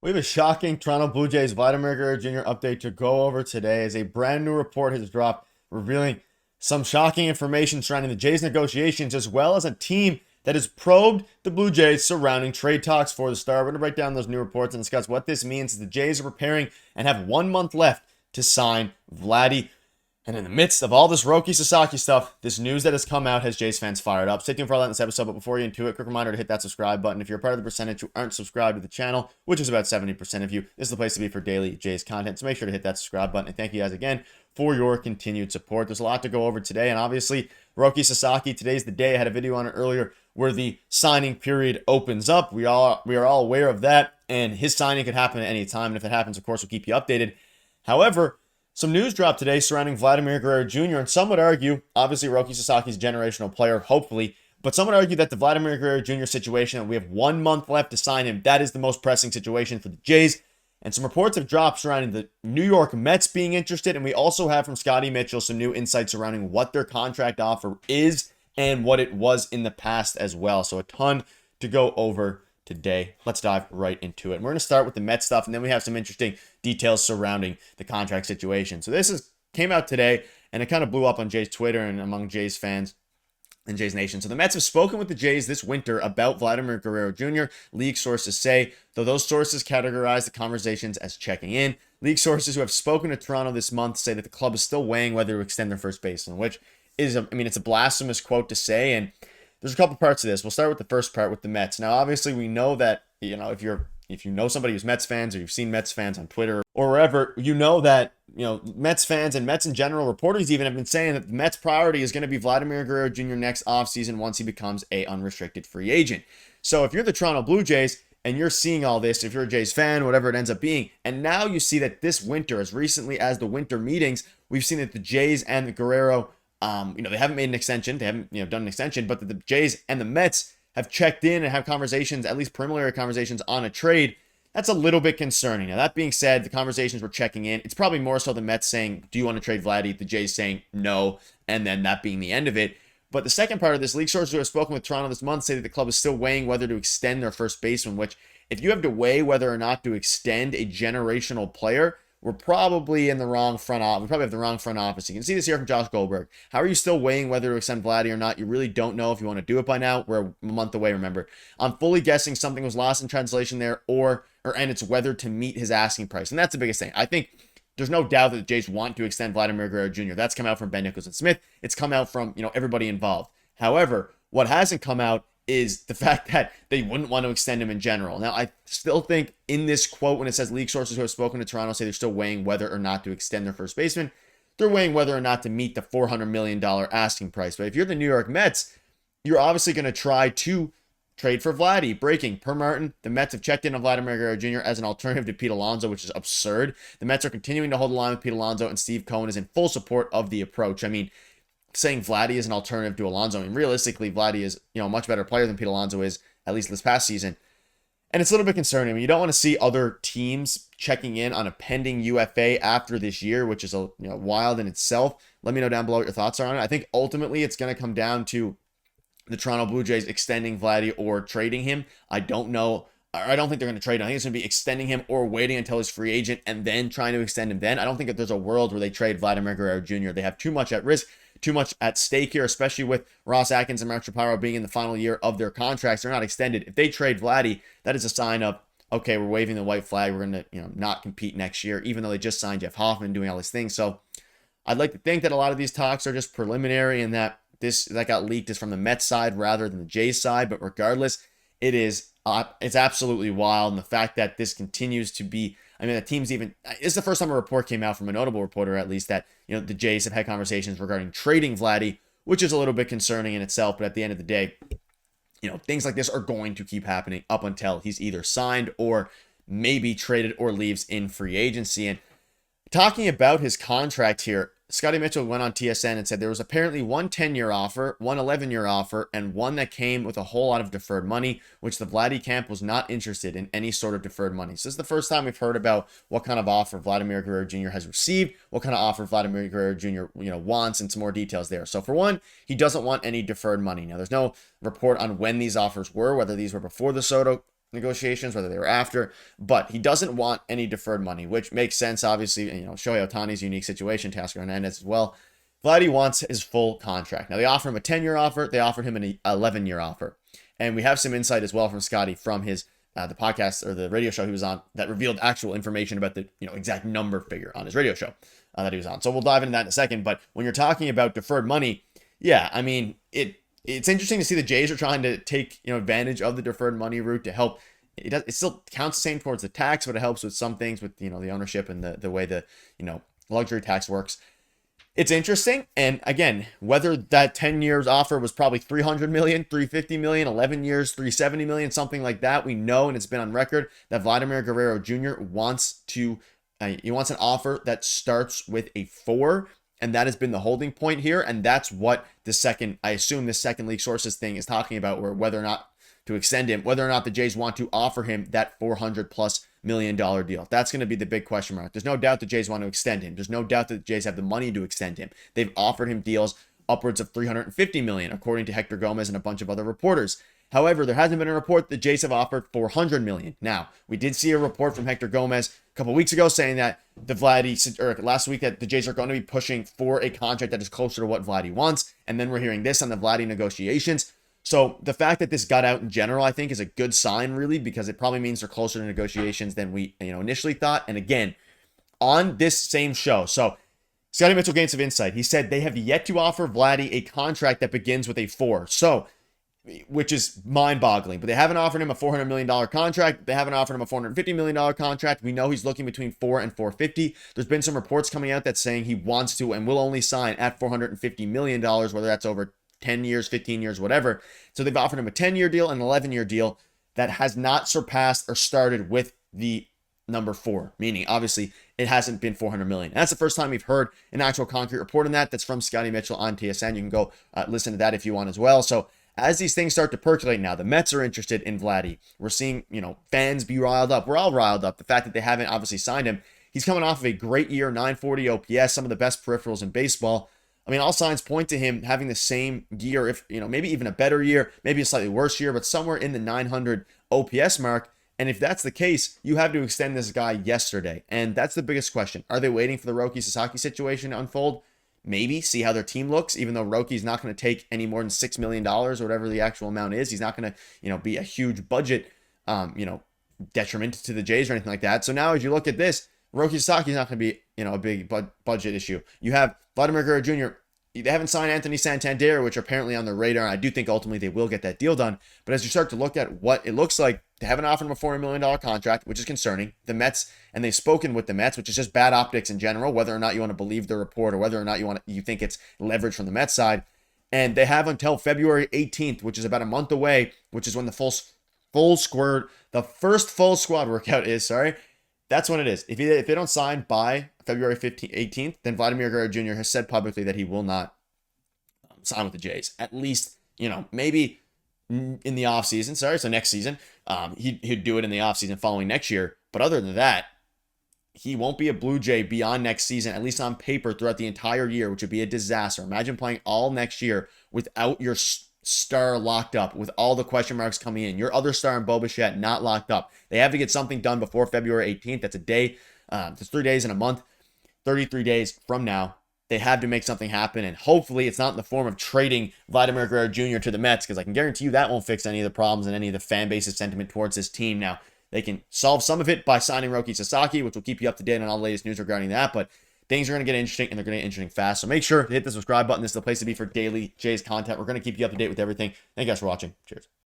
We have a shocking Toronto Blue Jays Vladimir Guerrero Jr. update to go over today as a brand new report has dropped revealing some shocking information surrounding the Jays negotiations as well as a team that has probed the Blue Jays surrounding trade talks for the star. We're going to break down those new reports and discuss what this means as the Jays are preparing and have 1 month left to sign Vladdy. And in the midst of all this Roki Sasaki stuff, this news that has come out has Jays fans fired up. Stay tuned for all that in this episode, but before you get into it, quick reminder to hit that subscribe button. If you're a part of the percentage who aren't subscribed to the channel, which is about 70% of you, this is the place to be for daily Jays content. So make sure to hit that subscribe button. And thank you guys again for your continued support. There's a lot to go over today, and obviously, Roki Sasaki, today's the day. I had a video on it earlier where the signing period opens up. We are all aware of that, and his signing could happen at any time. And if it happens, of course, we'll keep you updated. However, some news dropped today surrounding Vladimir Guerrero Jr., and some would argue, obviously Roki Sasaki's a generational player, hopefully, but some would argue that the Vladimir Guerrero Jr. situation, that we have 1 month left to sign him, that is the most pressing situation for the Jays. And some reports have dropped surrounding the New York Mets being interested, and we also have from Scotty Mitchell some new insights surrounding what their contract offer is and what it was in the past as well. So a ton to go over today. Let's dive right into it. And we're going to start with the Mets stuff, and then we have some interesting details surrounding the contract situation. So came out today, and it kind of blew up on Jays Twitter and among Jays fans and Jays Nation. So the Mets have spoken with the Jays this winter about Vladimir Guerrero Jr., league sources say, though those sources categorize the conversations as checking in. League sources who have spoken to Toronto this month say that the club is still weighing whether to extend their first baseman, which is, it's a blasphemous quote to say, and there's a couple parts to this. We'll start with the first part with the Mets. Now, obviously, we know that, if you know somebody who's Mets fans or you've seen Mets fans on Twitter or wherever, you know that, Mets fans and Mets in general, reporters even have been saying that the Mets priority is going to be Vladimir Guerrero Jr. next offseason once he becomes a unrestricted free agent. So if you're the Toronto Blue Jays and you're seeing all this, if you're a Jays fan, whatever it ends up being, and now you see that this winter, as recently as the winter meetings, we've seen that the Jays and the Guerrero they haven't made an extension. They haven't, done an extension, but the Jays and the Mets have checked in and have conversations, at least preliminary conversations on a trade. That's a little bit concerning. Now, that being said, the conversations were checking in. It's probably more so the Mets saying, do you want to trade Vladdy? The Jays saying no, and then that being the end of it. But the second part of this, league sources who have spoken with Toronto this month say that the club is still weighing whether to extend their first baseman, which if you have to weigh whether or not to extend a generational player, we're probably in the wrong front office. We probably have the wrong front office. You can see this here from Josh Goldberg. How are you still weighing whether to extend Vladdy or not? You really don't know if you want to do it by now. We're a month away, remember. I'm fully guessing something was lost in translation there, and it's whether to meet his asking price. And that's the biggest thing. I think there's no doubt that the Jays want to extend Vladimir Guerrero Jr. That's come out from Ben Nicholson Smith. It's come out from, everybody involved. However, what hasn't come out is the fact that they wouldn't want to extend him in general. Now, I still think in this quote, when it says league sources who have spoken to Toronto say they're still weighing whether or not to extend their first baseman, they're weighing whether or not to meet the $400 million asking price. But if you're the New York Mets, you're obviously going to try to trade for Vladdy. Breaking, per Martin, the Mets have checked in on Vladimir Guerrero Jr. as an alternative to Pete Alonso, which is absurd. The Mets are continuing to hold the line with Pete Alonso, and Steve Cohen is in full support of the approach. Saying Vladdy is an alternative to Alonso. Realistically, Vladdy is, a much better player than Pete Alonso is, at least this past season. And it's a little bit concerning. You don't want to see other teams checking in on a pending UFA after this year, which is wild in itself. Let me know down below what your thoughts are on it. I think ultimately it's going to come down to the Toronto Blue Jays extending Vladdy or trading him. I don't know. I don't think they're going to trade him. I think it's going to be extending him or waiting until he's free agent and then trying to extend him then. I don't think that there's a world where they trade Vladimir Guerrero Jr. They have too much at risk, too much at stake here, especially with Ross Atkins and Mark Shapiro being in the final year of their contracts. They're not extended. If they trade Vladdy, that is a sign of, okay, we're waving the white flag. We're going to not compete next year, even though they just signed Jeff Hoffman doing all these things. So I'd like to think that a lot of these talks are just preliminary and that that got leaked is from the Mets side rather than the Jays side. But regardless, it's absolutely wild. And the fact that this continues to be, the team's even, it's the first time a report came out from a notable reporter, at least, that, the Jays have had conversations regarding trading Vladdy, which is a little bit concerning in itself. But at the end of the day, things like this are going to keep happening up until he's either signed or maybe traded or leaves in free agency. And talking about his contract here, Scotty Mitchell went on TSN and said there was apparently one 10-year offer, one 11-year offer, and one that came with a whole lot of deferred money, which the Vladdy camp was not interested in any sort of deferred money. So this is the first time we've heard about what kind of offer Vladimir Guerrero Jr. has received, what kind of offer Vladimir Guerrero Jr. Wants, and some more details there. So for one, he doesn't want any deferred money. Now, there's no report on when these offers were, whether these were before the Soto negotiations, whether they were after, but he doesn't want any deferred money, which makes sense, obviously. Shohei Ohtani's unique situation, Teoscar Hernandez as well. Vladdy wants his full contract. Now, they offer him a 10-year offer. They offered him an 11-year offer. And we have some insight as well from Scotty from his the podcast or the radio show he was on that revealed actual information about the exact number figure on his radio show that he was on. So we'll dive into that in a second. But when you're talking about deferred money, yeah, I mean, it's interesting to see the Jays are trying to take advantage of the deferred money route to help. It still counts the same towards the tax, but it helps with some things with the ownership and the way the luxury tax works. It's interesting. And again, whether that 10 years offer was probably $300 million, $350 million, 11 years, $370 million, something like that, we know, and it's been on record that Vladimir Guerrero Jr. wants an offer that starts with a 4. And that has been the holding point here. And that's what I assume the second league sources thing is talking about, where whether or not to extend him, whether or not the Jays want to offer him that $400+ million deal. That's going to be the big question mark. There's no doubt the Jays want to extend him. There's no doubt that the Jays have the money to extend him. They've offered him deals upwards of $350 million, according to Hector Gomez and a bunch of other reporters. However, there hasn't been a report the Jays have offered $400 million. Now, we did see a report from Hector Gomez a couple weeks ago saying that last week that the Jays are going to be pushing for a contract that is closer to what Vladdy wants. And then we're hearing this on the Vladdy negotiations. So the fact that this got out in general, I think, is a good sign, really, because it probably means they're closer to negotiations than we initially thought. And again, on this same show, so Scotty Mitchell gained some insight. He said they have yet to offer Vladdy a contract that begins with a 4. So, which is mind-boggling. But they haven't offered him a $400 million contract. They haven't offered him a $450 million contract. We know he's looking between 4 and 450. There's been some reports coming out that's saying he wants to and will only sign at $450 million, whether that's over 10 years, 15 years, whatever. So they've offered him a 10-year deal and an 11-year deal that has not surpassed or started with the number 4, meaning obviously it hasn't been $400 million. And that's the first time we've heard an actual concrete report on that. That's from Scotty Mitchell on TSN. You can go listen to that if you want as well. So as these things start to percolate now, the Mets are interested in Vladdy. We're seeing, fans be riled up. We're all riled up. The fact that they haven't obviously signed him. He's coming off of a great year, 940 OPS, some of the best peripherals in baseball. I mean, all signs point to him having the same year, if, maybe even a better year, maybe a slightly worse year, but somewhere in the 900 OPS mark. And if that's the case, you have to extend this guy yesterday. And that's the biggest question. Are they waiting for the Roki Sasaki situation to unfold? Maybe see how their team looks, even though Roki's not going to take any more than $6 million or whatever the actual amount is. He's not going to, be a huge budget, detriment to the Jays or anything like that. So now as you look at this, Roki Sasaki's not going to be, a big budget issue. You have Vladimir Guerrero Jr. They haven't signed Anthony Santander, which are apparently on the radar. I do think ultimately they will get that deal done. But as you start to look at what it looks like, they haven't offered him a $400 million contract, which is concerning. The Mets, and they've spoken with the Mets, which is just bad optics in general, whether or not you want to believe the report or whether or not you think it's leverage from the Mets side. And they have until February 18th, which is about a month away, which is when the the first full squad workout is, That's when it is. If they don't sign by February 18th, then Vladimir Guerrero Jr. has said publicly that he will not sign with the Jays. At least, maybe in the offseason. So next season. He'd do it in the offseason following next year. But other than that, he won't be a Blue Jay beyond next season, at least on paper, throughout the entire year, which would be a disaster. Imagine playing all next year without your star locked up, with all the question marks coming in. Your other star in Bichette not locked up. They have to get something done before February 18th. That's a day. That's 3 days in a month. 33 days from now. They have to make something happen, and hopefully it's not in the form of trading Vladimir Guerrero Jr. to the Mets, because I can guarantee you that won't fix any of the problems and any of the fan base's sentiment towards this team. Now, they can solve some of it by signing Roki Sasaki, which will keep you up to date on all the latest news regarding that, but things are going to get interesting, and they're going to get interesting fast. So make sure to hit the subscribe button. This is the place to be for daily Jays content. We're going to keep you up to date with everything. Thank you guys for watching. Cheers.